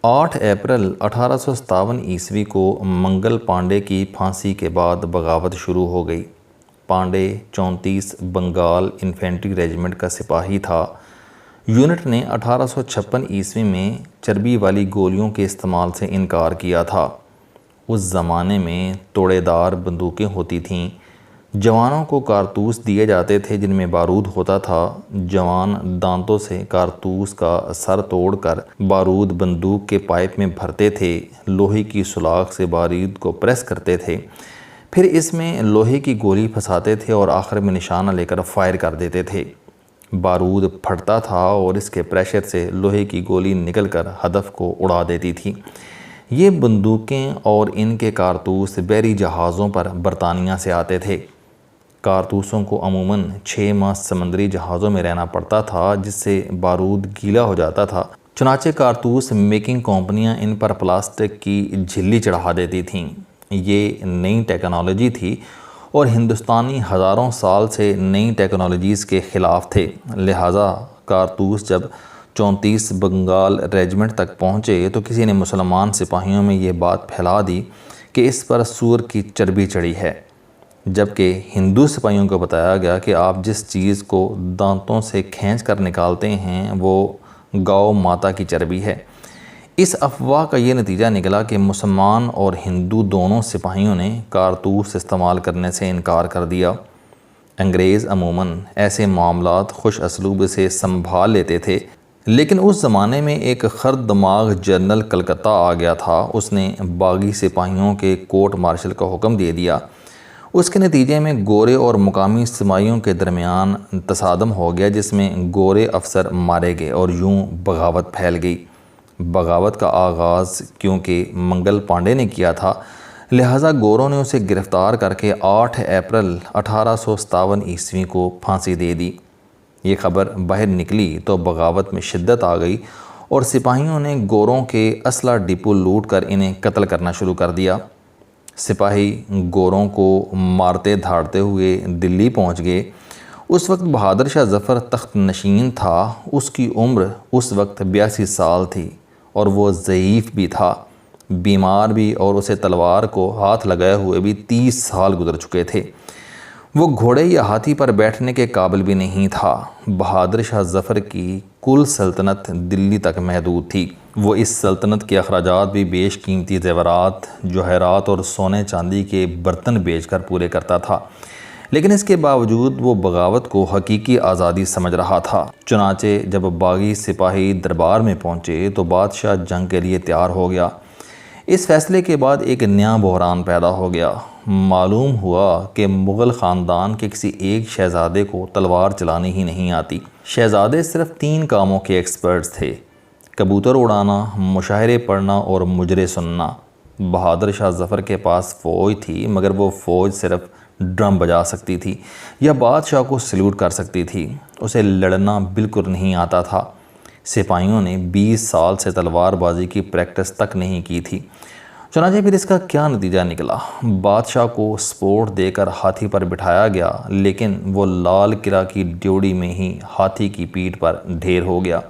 8 April 1857 کو منگل پانڈے کی پھانسی کے بعد بغاوت شروع ہو گئی۔ پانڈے 34 بنگال انفینٹری ریجمنٹ کا سپاہی تھا۔ یونٹ نے 1856 میں چربی والی گولیوں کے استعمال سے انکار کیا تھا۔ اس زمانے میں توڑے دار بندوقیں ہوتی تھیں۔ جوانوں کو کارتوس دیے جاتے تھے جن میں بارود ہوتا تھا۔ جوان دانتوں سے کارتوس کا سر توڑ کر بارود بندوق کے پائپ میں بھرتے تھے، لوہے کی سلاخ سے بارود کو پریس کرتے تھے، پھر اس میں لوہے کی گولی پھنساتے تھے اور آخر میں نشانہ لے کر فائر کر دیتے تھے۔ بارود پھٹتا تھا اور اس کے پریشر سے لوہے کی گولی نکل کر ہدف کو اڑا دیتی تھی۔ یہ بندوقیں اور ان کے کارتوس بحری جہازوں پر برطانیہ سے آتے تھے۔ کارتوسوں کو عموماً 6 ماہ سمندری جہازوں میں رہنا پڑتا تھا جس سے بارود گیلا ہو جاتا تھا۔ چنانچہ کارتوس میکنگ کمپنیاں ان پر پلاسٹک کی جھلی چڑھا دیتی تھیں۔ یہ نئی ٹیکنالوجی تھی اور ہندوستانی ہزاروں سال سے نئی ٹیکنالوجیز کے خلاف تھے، لہٰذا کارتوس جب 34 بنگال ریجمنٹ تک پہنچے تو کسی نے مسلمان سپاہیوں میں یہ بات پھیلا دی کہ اس پر سور کی چربی چڑھی ہے، جبکہ ہندو سپاہیوں کو بتایا گیا کہ آپ جس چیز کو دانتوں سے کھینچ کر نکالتے ہیں وہ گاؤ ماتا کی چربی ہے۔ اس افواہ کا یہ نتیجہ نکلا کہ مسلمان اور ہندو دونوں سپاہیوں نے کارتوس استعمال کرنے سے انکار کر دیا۔ انگریز عموماً ایسے معاملات خوش اسلوب سے سنبھال لیتے تھے، لیکن اس زمانے میں ایک خرد دماغ جنرل کلکتہ آ گیا تھا۔ اس نے باغی سپاہیوں کے کورٹ مارشل کا حکم دے دیا۔ اس کے نتیجے میں گورے اور مقامی سپاہیوں کے درمیان تصادم ہو گیا جس میں گورے افسر مارے گئے اور یوں بغاوت پھیل گئی۔ بغاوت کا آغاز کیونکہ منگل پانڈے نے کیا تھا، لہٰذا گوروں نے اسے گرفتار کر کے 8 اپریل 1857 کو پھانسی دے دی۔ یہ خبر باہر نکلی تو بغاوت میں شدت آ گئی اور سپاہیوں نے گوروں کے اسلحہ ڈپو لوٹ کر انہیں قتل کرنا شروع کر دیا۔ سپاہی گوروں کو مارتے دھاڑتے ہوئے دلی پہنچ گئے۔ اس وقت بہادر شاہ ظفر تخت نشین تھا۔ اس کی عمر اس وقت 82 سال تھی اور وہ ضعیف بھی تھا، بیمار بھی، اور اسے تلوار کو ہاتھ لگائے ہوئے بھی 30 سال گزر چکے تھے۔ وہ گھوڑے یا ہاتھی پر بیٹھنے کے قابل بھی نہیں تھا۔ بہادر شاہ ظفر کی کل سلطنت دلی تک محدود تھی۔ وہ اس سلطنت کے اخراجات بھی بیش قیمتی زیورات، جوہرات اور سونے چاندی کے برتن بیچ کر پورے کرتا تھا، لیکن اس کے باوجود وہ بغاوت کو حقیقی آزادی سمجھ رہا تھا۔ چنانچہ جب باغی سپاہی دربار میں پہنچے تو بادشاہ جنگ کے لیے تیار ہو گیا۔ اس فیصلے کے بعد ایک نیا بحران پیدا ہو گیا۔ معلوم ہوا کہ مغل خاندان کے کسی ایک شہزادے کو تلوار چلانی ہی نہیں آتی۔ شہزادے صرف 3 کاموں کے ایکسپرٹس تھے: کبوتر اڑانا، مشاعرے پڑھنا اور مجرے سننا۔ بہادر شاہ ظفر کے پاس فوج تھی، مگر وہ فوج صرف ڈرم بجا سکتی تھی یا بادشاہ کو سلیوٹ کر سکتی تھی، اسے لڑنا بالکل نہیں آتا تھا۔ سپاہیوں نے 20 سال سے تلوار بازی کی پریکٹس تک نہیں کی تھی۔ چنانچہ پھر اس کا کیا نتیجہ نکلا؟ بادشاہ کو سپورٹ دے کر ہاتھی پر بٹھایا گیا، لیکن وہ لال قلعہ کی ڈیوڑی میں ہی ہاتھی کی پیٹھ پر ڈھیر ہو گیا۔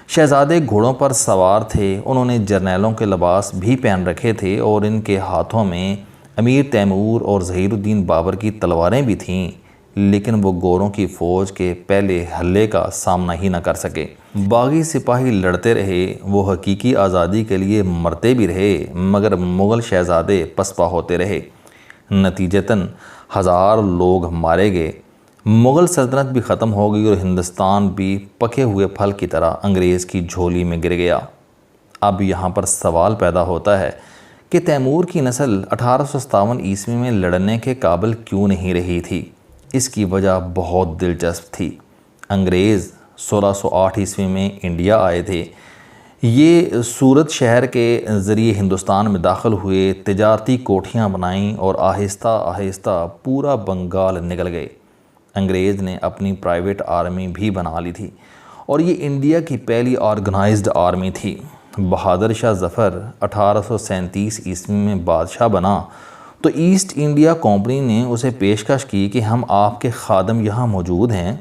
شہزادے گھوڑوں پر سوار تھے، انہوں نے جرنیلوں کے لباس بھی پہن رکھے تھے اور ان کے ہاتھوں میں امیر تیمور اور ظہیر الدین بابر کی تلواریں بھی تھیں، لیکن وہ گوروں کی فوج کے پہلے حملے کا سامنا ہی نہ کر سکے۔ باغی سپاہی لڑتے رہے، وہ حقیقی آزادی کے لیے مرتے بھی رہے، مگر مغل شہزادے پسپا ہوتے رہے۔ نتیجتاً 1000 لوگ مارے گئے، مغل سلطنت بھی ختم ہو گئی اور ہندوستان بھی پکے ہوئے پھل کی طرح انگریز کی جھولی میں گر گیا۔ اب یہاں پر سوال پیدا ہوتا ہے کہ تیمور کی نسل 1857 میں لڑنے کے قابل کیوں نہیں رہی تھی؟ اس کی وجہ بہت دلچسپ تھی۔ انگریز 1608 میں انڈیا آئے تھے۔ یہ سورت شہر کے ذریعے ہندوستان میں داخل ہوئے، تجارتی کوٹھیاں بنائیں اور آہستہ آہستہ پورا بنگال نگل گئے۔ انگریز نے اپنی پرائیویٹ آرمی بھی بنا لی تھی اور یہ انڈیا کی پہلی آرگنائزڈ آرمی تھی۔ بہادر شاہ ظفر 1837 میں بادشاہ بنا تو ایسٹ انڈیا کمپنی نے اسے پیشکش کی کہ ہم آپ کے خادم یہاں موجود ہیں،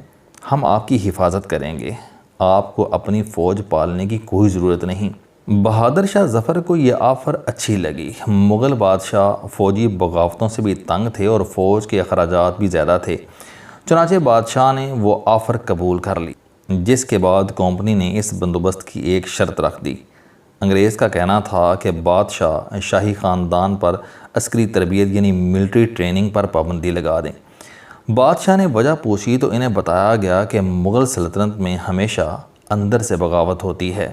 ہم آپ کی حفاظت کریں گے، آپ کو اپنی فوج پالنے کی کوئی ضرورت نہیں۔ بہادر شاہ ظفر کو یہ آفر اچھی لگی۔ مغل بادشاہ فوجی بغاوتوں سے بھی تنگ تھے اور فوج کے اخراجات بھی زیادہ تھے، چنانچہ بادشاہ نے وہ آفر قبول کر لی، جس کے بعد کمپنی نے اس بندوبست کی ایک شرط رکھ دی۔ انگریز کا کہنا تھا کہ بادشاہ شاہی خاندان پر عسکری تربیت یعنی ملٹری ٹریننگ پر پابندی لگا دیں۔ بادشاہ نے وجہ پوچھی تو انہیں بتایا گیا کہ مغل سلطنت میں ہمیشہ اندر سے بغاوت ہوتی ہے۔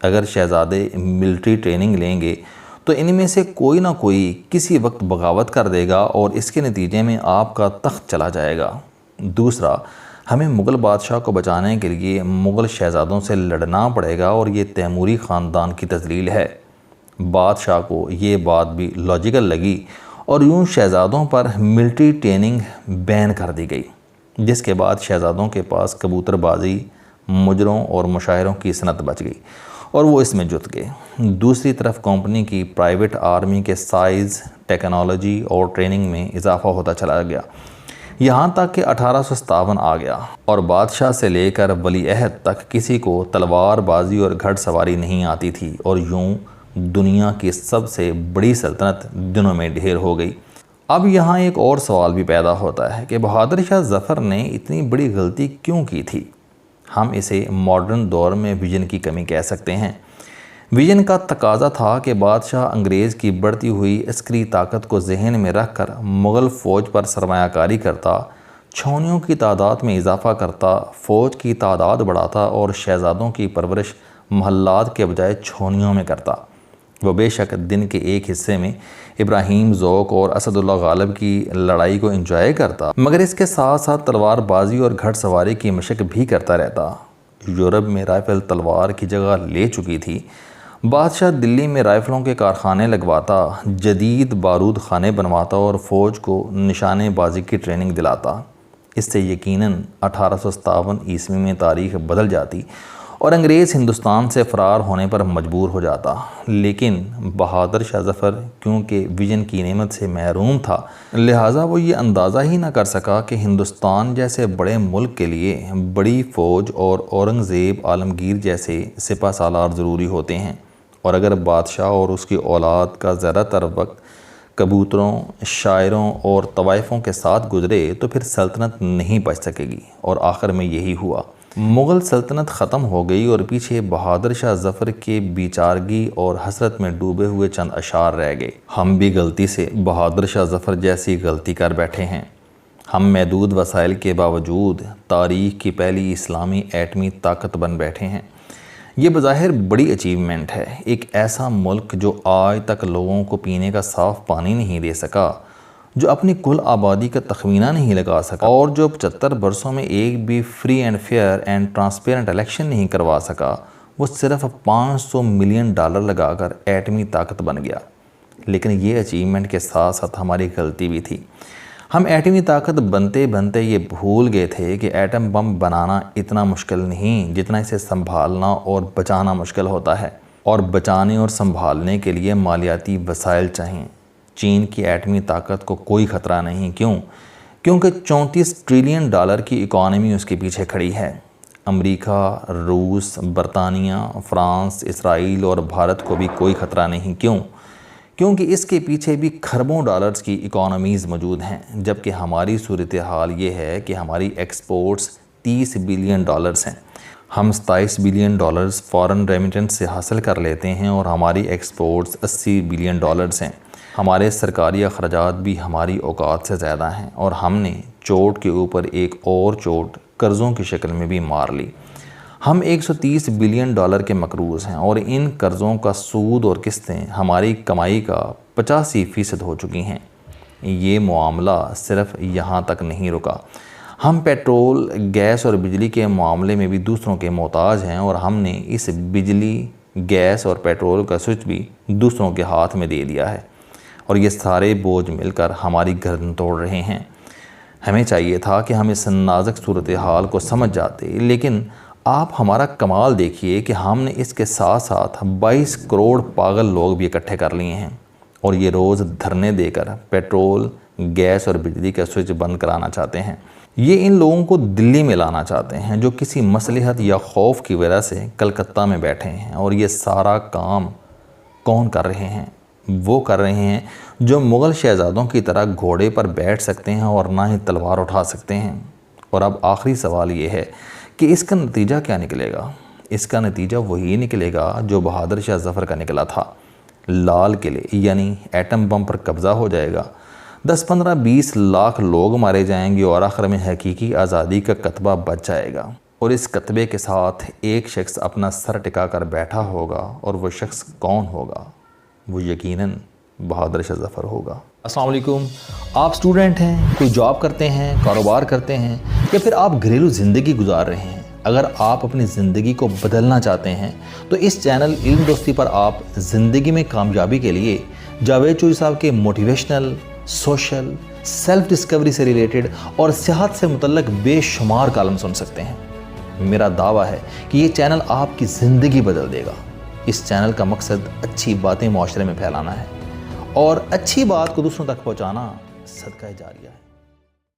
اگر شہزادے ملٹری ٹریننگ لیں گے تو ان میں سے کوئی نہ کوئی کسی وقت بغاوت کر دے گا اور اس کے نتیجے میں آپ کا تخت چلا جائے گا۔ دوسرا، ہمیں مغل بادشاہ کو بچانے کے لیے مغل شہزادوں سے لڑنا پڑے گا اور یہ تیموری خاندان کی تذلیل ہے۔ بادشاہ کو یہ بات بھی لاجیکل لگی اور یوں شہزادوں پر ملٹری ٹریننگ بین کر دی گئی، جس کے بعد شہزادوں کے پاس کبوتر بازی، مجروں اور مشاہروں کی صنعت بچ گئی اور وہ اس میں جت گئے۔ دوسری طرف کمپنی کی پرائیویٹ آرمی کے سائز، ٹیکنالوجی اور ٹریننگ میں اضافہ ہوتا چلا گیا، یہاں تک کہ 1857 آ گیا اور بادشاہ سے لے کر ولی عہد تک کسی کو تلوار بازی اور گھڑ سواری نہیں آتی تھی، اور یوں دنیا کی سب سے بڑی سلطنت دنوں میں ڈھیر ہو گئی۔ اب یہاں ایک اور سوال بھی پیدا ہوتا ہے کہ بہادر شاہ ظفر نے اتنی بڑی غلطی کیوں کی تھی؟ ہم اسے ماڈرن دور میں ویژن کی کمی کہہ سکتے ہیں۔ ویژن کا تقاضا تھا کہ بادشاہ انگریز کی بڑھتی ہوئی عسکری طاقت کو ذہن میں رکھ کر مغل فوج پر سرمایہ کاری کرتا، چھاؤنیوں کی تعداد میں اضافہ کرتا، فوج کی تعداد بڑھاتا اور شہزادوں کی پرورش محلات کے بجائے چھاؤنیوں میں کرتا۔ وہ بے شک دن کے ایک حصے میں ابراہیم ذوق اور اسد اللہ غالب کی لڑائی کو انجوائے کرتا، مگر اس کے ساتھ ساتھ تلوار بازی اور گھڑ سواری کی مشق بھی کرتا رہتا۔ یورپ میں رائفل تلوار کی جگہ لے چکی تھی۔ بادشاہ دلی میں رائفلوں کے کارخانے لگواتا، جدید بارود خانے بنواتا اور فوج کو نشانے بازی کی ٹریننگ دلاتا۔ اس سے یقیناً 1857 عیسوی میں تاریخ بدل جاتی اور انگریز ہندوستان سے فرار ہونے پر مجبور ہو جاتا، لیکن بہادر شاہ ظفر کیونکہ ویژن کی نعمت سے محروم تھا، لہٰذا وہ یہ اندازہ ہی نہ کر سکا کہ ہندوستان جیسے بڑے ملک کے لیے بڑی فوج اور اورنگزیب عالمگیر جیسے سپہ سالار ضروری ہوتے ہیں، اور اگر بادشاہ اور اس کی اولاد کا زیادہ تر وقت کبوتروں، شاعروں اور طوائفوں کے ساتھ گزرے تو پھر سلطنت نہیں بچ سکے گی، اور آخر میں یہی ہوا۔ مغل سلطنت ختم ہو گئی اور پیچھے بہادر شاہ ظفر کے بیچارگی اور حسرت میں ڈوبے ہوئے چند اشعار رہ گئے۔ ہم بھی غلطی سے بہادر شاہ ظفر جیسی غلطی کر بیٹھے ہیں۔ ہم محدود وسائل کے باوجود تاریخ کی پہلی اسلامی ایٹمی طاقت بن بیٹھے ہیں۔ یہ بظاہر بڑی اچیومنٹ ہے۔ ایک ایسا ملک جو آج تک لوگوں کو پینے کا صاف پانی نہیں دے سکا، جو اپنی کل آبادی کا تخمینہ نہیں لگا سکا اور جو 75 برسوں میں ایک بھی free and fair and transparent election نہیں کروا سکا، وہ صرف $500 ملین لگا کر ایٹمی طاقت بن گیا۔ لیکن یہ اچیومنٹ کے ساتھ ساتھ ہماری غلطی بھی تھی۔ ہم ایٹمی طاقت بنتے بنتے یہ بھول گئے تھے کہ ایٹم بم بنانا اتنا مشکل نہیں جتنا اسے سنبھالنا اور بچانا مشکل ہوتا ہے، اور بچانے اور سنبھالنے کے لیے مالیاتی وسائل چاہئیں۔ چین کی ایٹمی طاقت کو کوئی خطرہ نہیں، کیونکہ $34 ٹریلین کی اکانومی اس کے پیچھے کھڑی ہے۔ امریکہ، روس، برطانیہ، فرانس، اسرائیل اور بھارت کو بھی کوئی خطرہ نہیں، کیونکہ اس کے پیچھے بھی کھربوں ڈالرز کی اکانومیز موجود ہیں، جبکہ ہماری صورتحال یہ ہے کہ ہماری ایکسپورٹس $30 بلین ہیں۔ ہم $27 بلین فارن ریمیٹنس سے حاصل کر لیتے ہیں اور ہماری ایکسپورٹس $80 بلین ہیں۔ ہمارے سرکاری اخراجات بھی ہماری اوقات سے زیادہ ہیں، اور ہم نے چوٹ کے اوپر ایک اور چوٹ قرضوں کی شکل میں بھی مار لی۔ ہم $130 بلین کے مقروض ہیں، اور ان قرضوں کا سود اور قسطیں ہماری کمائی کا 85% ہو چکی ہیں۔ یہ معاملہ صرف یہاں تک نہیں رکا، ہم پیٹرول، گیس اور بجلی کے معاملے میں بھی دوسروں کے محتاج ہیں، اور ہم نے اس بجلی، گیس اور پیٹرول کا سوئچ بھی دوسروں کے ہاتھ میں دے دیا ہے، اور یہ سارے بوجھ مل کر ہماری گردن توڑ رہے ہیں۔ ہمیں چاہیے تھا کہ ہم اس نازک صورتحال کو سمجھ جاتے، لیکن آپ ہمارا کمال دیکھیے کہ ہم نے اس کے ساتھ ساتھ 22 کروڑ پاگل لوگ بھی اکٹھے کر لیے ہیں، اور یہ روز دھرنے دے کر پیٹرول، گیس اور بجلی کا سوئچ بند کرانا چاہتے ہیں۔ یہ ان لوگوں کو دلی میں لانا چاہتے ہیں جو کسی مصلحت یا خوف کی وجہ سے کلکتہ میں بیٹھے ہیں، اور یہ سارا کام کون کر رہے ہیں؟ وہ کر رہے ہیں جو مغل شہزادوں کی طرح گھوڑے پر بیٹھ سکتے ہیں اور نہ ہی تلوار اٹھا سکتے ہیں۔ اور اب آخری سوال یہ ہے کہ اس کا نتیجہ کیا نکلے گا؟ اس کا نتیجہ وہی نکلے گا جو بہادر شاہ ظفر کا نکلا تھا۔ لال قلعے یعنی ایٹم بم پر قبضہ ہو جائے گا، 10-15-20 لاکھ لوگ مارے جائیں گے، اور آخر میں حقیقی آزادی کا کتبہ بچ جائے گا۔ اور اس کتبے کے ساتھ ایک شخص اپنا سر ٹکا کر بیٹھا ہوگا، اور وہ شخص کون ہوگا؟ وہ یقیناً بہادر شاہ ظفر ہوگا۔ السلام علیکم، آپ سٹوڈنٹ ہیں، کوئی جاب کرتے ہیں، کاروبار کرتے ہیں، یا پھر آپ گھریلو زندگی گزار رہے ہیں۔ اگر آپ اپنی زندگی کو بدلنا چاہتے ہیں تو اس چینل علم دوستی پر آپ زندگی میں کامیابی کے لیے جاوید چوہری صاحب کے موٹیویشنل، سوشل، سیلف ڈسکوری سے ریلیٹڈ اور صحت سے متعلق بے شمار کالم سن سکتے ہیں۔ میرا دعویٰ ہے کہ یہ چینل آپ کی زندگی بدل دے گا۔ اس چینل کا مقصد اچھی باتیں معاشرے میں پھیلانا ہے، اور اچھی بات کو دوسروں تک پہنچانا صدقہ جاریہ ہے۔